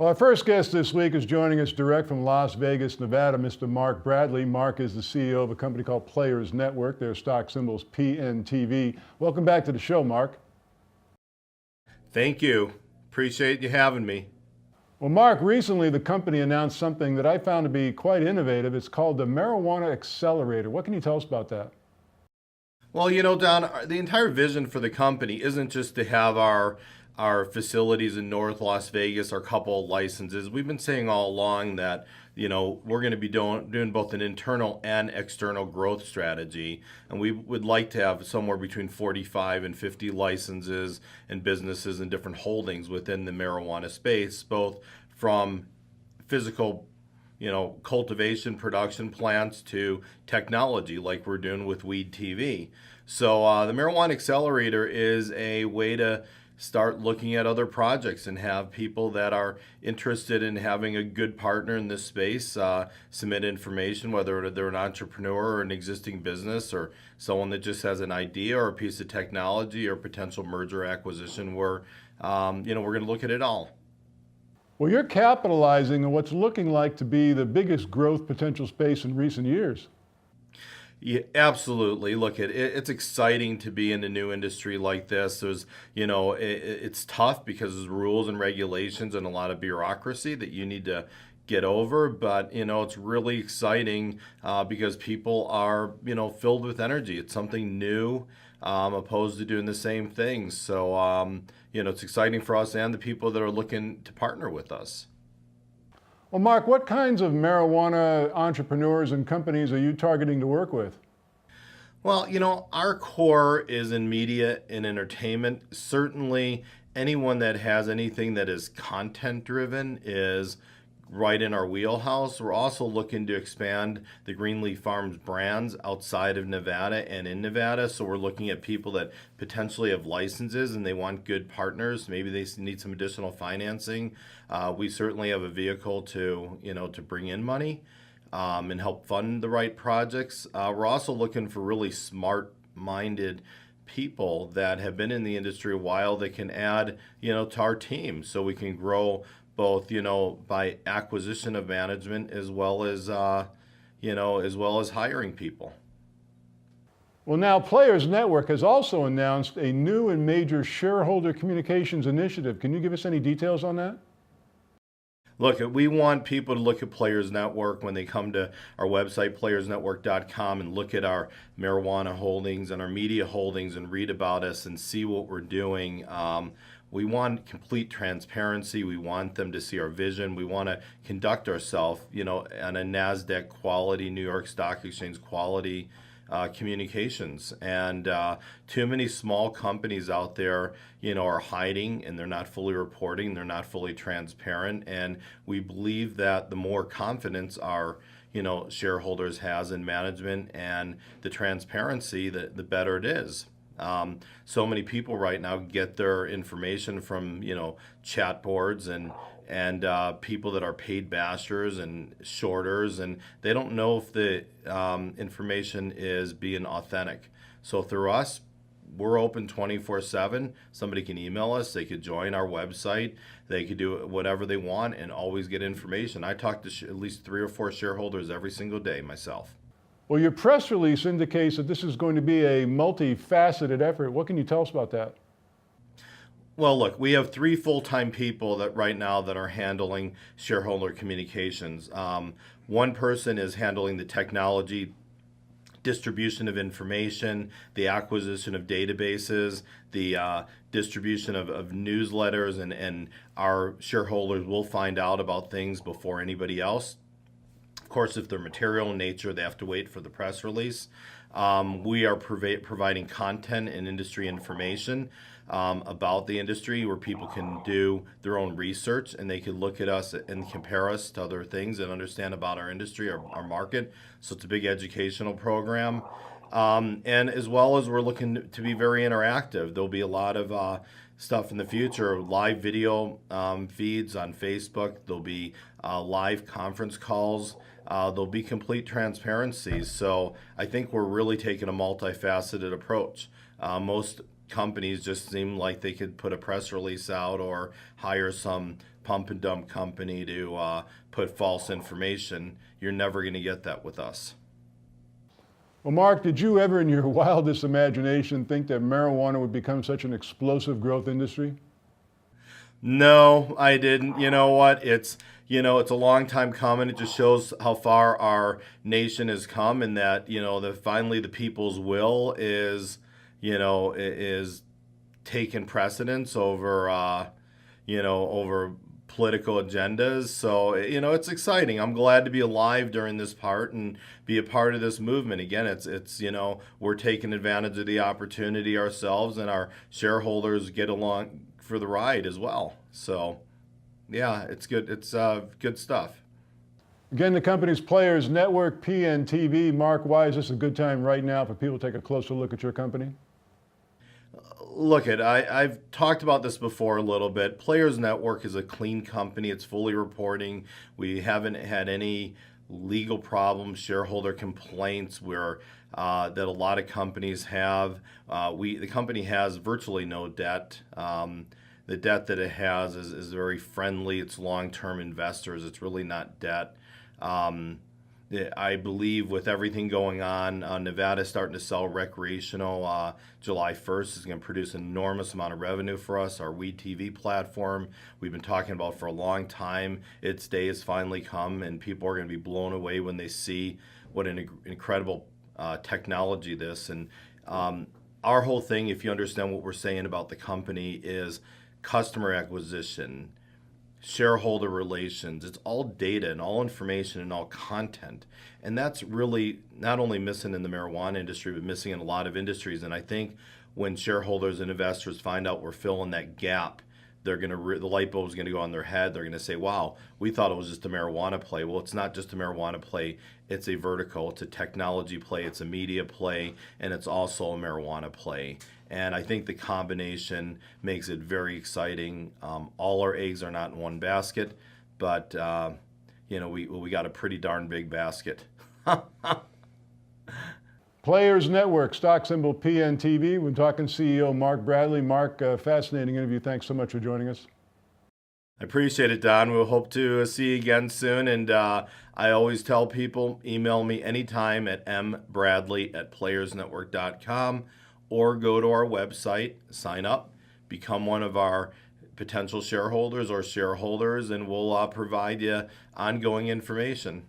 Well, our first guest this week is joining us direct from Las Vegas, Nevada, Mr. Mark Bradley. Mark is the CEO of a company called Players Network. Their stock symbol is PNTV. Welcome back to the show, Mark. Thank you. Appreciate you having me. Well, Mark, recently the company announced something that I found to be quite innovative. It's called the Marijuana Accelerator. What can you tell us about that? Well, Don, the entire vision for the company isn't just to have our facilities in North Las Vegas, our couple of licenses. We've been saying all along that, we're going to be doing both an internal and external growth strategy. And we would like to have somewhere between 45 and 50 licenses and businesses and different holdings within the marijuana space, both from physical cultivation, production plants to technology like we're doing with Weed TV. So the Marijuana Accelerator is a way to start looking at other projects and have people that are interested in having a good partner in this space submit information, whether they're an entrepreneur or an existing business or someone that just has an idea or a piece of technology or potential merger acquisition where, we're going to look at it all. Well, you're capitalizing on what's looking like to be the biggest growth potential space in recent years. Yeah, absolutely. Look, it's exciting to be in a new industry like this. There's, it's tough because there's rules and regulations and a lot of bureaucracy that you need to get over. But, it's really exciting because people are, filled with energy. It's something new opposed to doing the same things. So, it's exciting for us and the people that are looking to partner with us. Well, Mark, what kinds of marijuana entrepreneurs and companies are you targeting to work with? Well, our core is in media and entertainment. Certainly, anyone that has anything that is content driven is right in our wheelhouse. We're also looking to expand the Greenleaf Farms brands outside of Nevada and in Nevada. So we're looking at people that potentially have licenses and they want good partners. Maybe they need some additional financing. We certainly have a vehicle to bring in money and help fund the right projects. We're also looking for really smart-minded people that have been in the industry a while that can add, to our team so we can grow both, by acquisition of management as well as hiring people. Well, now Players Network has also announced a new and major shareholder communications initiative. Can you give us any details on that? Look, we want people to look at Players Network when they come to our website, playersnetwork.com, and look at our marijuana holdings and our media holdings and read about us and see what we're doing. We want complete transparency. We want them to see our vision. We want to conduct ourselves, on a NASDAQ quality, New York Stock Exchange quality communications. And too many small companies out there, are hiding and they're not fully reporting. They're not fully transparent. And we believe that the more confidence our shareholders has in management and the transparency, the better it is. So many people right now get their information from, chat boards and people that are paid bashers and shorters, and they don't know if the information is being authentic. So through us, we're open 24/7. Somebody can email us. They could join our website. They could do whatever they want and always get information. I talk to at least 3 or 4 shareholders every single day myself. Well, your press release indicates that this is going to be a multifaceted effort. What can you tell us about that? Well, look, we have 3 full-time people that right now that are handling shareholder communications. One person is handling the technology, distribution of information, the acquisition of databases, the distribution of newsletters, and our shareholders will find out about things before anybody else. Of course, if they're material in nature, they have to wait for the press release. We are providing content and industry information about the industry where people can do their own research and they can look at us and compare us to other things and understand about our industry, our market. So it's a big educational program. And as well as we're looking to be very interactive. There'll be a lot of stuff in the future, live video feeds on Facebook. There'll be live conference calls. There'll be complete transparency. So I think we're really taking a multifaceted approach. Most companies just seem like they could put a press release out or hire some pump and dump company to put false information. You're never going to get that with us. Well, Mark, did you ever in your wildest imagination think that marijuana would become such an explosive growth industry? No, I didn't. You know what? It's a long time coming. It just shows how far our nation has come, and that that finally the people's will is taking precedence over over political agendas. So it's exciting. I'm glad to be alive during this part and be a part of this movement. Again, it's we're taking advantage of the opportunity ourselves, and our shareholders get along for the ride as well. So yeah, it's good. It's good stuff. Again, the company's Players Network, PNTV. Mark, why is this a good time right now for people to take a closer look at your company? Look, I've talked about this before a little bit. Players Network is a clean company. It's fully reporting. We haven't had any legal problems, shareholder complaints where that a lot of companies have. The company has virtually no debt. The debt that it has is very friendly. It's long-term investors. It's really not debt. I believe with everything going on, Nevada starting to sell recreational. July 1st is going to produce an enormous amount of revenue for us. Our Weed TV platform we've been talking about for a long time. Its day has finally come, and people are going to be blown away when they see what an incredible technology this. And our whole thing, if you understand what we're saying about the company, is customer acquisition, shareholder relations. It's all data and all information and all content. And that's really not only missing in the marijuana industry, but missing in a lot of industries. And I think when shareholders and investors find out we're filling that gap, they're going to the light bulb's going to go on their head. They're going to say, wow, we thought it was just a marijuana play. Well, it's not just a marijuana play. It's a vertical. It's a technology play. It's a media play. And it's also a marijuana play. And I think the combination makes it very exciting. All our eggs are not in one basket, but we got a pretty darn big basket. Players Network, stock symbol PNTV. We're talking CEO Mark Bradley. Mark, fascinating interview. Thanks so much for joining us. I appreciate it, Don. We'll hope to see you again soon. And I always tell people, email me anytime at mbradley@playersnetwork.com, or go to our website, sign up, become one of our potential shareholders or shareholders, and we'll provide you ongoing information.